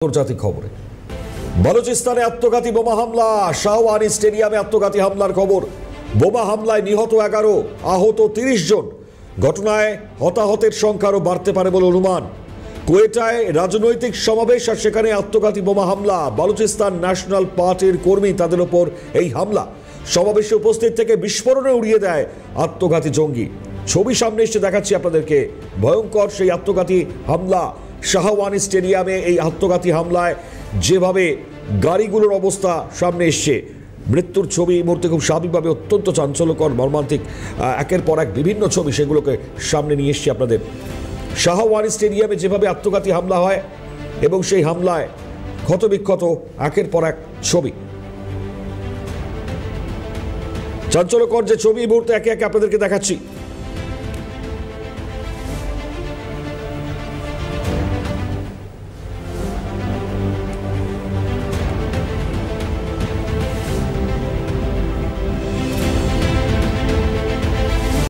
আন্তর্জাতিক খবরে বালুচিস্তানে আত্মঘাতী বোমা হামলা। শাহওয়ানি স্টেডিয়ামে আত্মঘাতী হামলার খবর। বোমা হামলায় নিহত 11, আহত 30 জন। ঘটনায় হতাহতের সংখ্যা আরও বাড়তে পারে বলে অনুমান। কোয়েটায় রাজনৈতিক সমাবেশ আর সেখানে আত্মঘাতী বোমা হামলা। বালুচিস্তান ন্যাশনাল পার্টির কর্মী, তাদের ওপর এই হামলা। সমাবেশে উপস্থিত থেকে বিস্ফোরণে উড়িয়ে দেয় আত্মঘাতী জঙ্গি। ছবি সামনে এসে দেখাচ্ছি আপনাদেরকে। ভয়ঙ্কর সেই আত্মঘাতী হামলা। শাহওয়ানি স্টেডিয়ামে এই আত্মঘাতী হামলায় যেভাবে গাড়িগুলোর অবস্থা সামনে এসছে, মৃত্যুর ছবি এই মুহূর্তে খুব স্বাভাবিকভাবে অত্যন্ত চাঞ্চল্যকর, মর্মান্তিক একের পর এক বিভিন্ন ছবি, সেগুলোকে সামনে নিয়ে এসছি আপনাদের। শাহওয়ানি স্টেডিয়ামে যেভাবে আত্মঘাতী হামলা হয় এবং সেই হামলায় ক্ষতবিক্ষত একের পর এক ছবি, চাঞ্চল্যকর যে ছবি এই মুহূর্তে একে একে আপনাদেরকে দেখাচ্ছি।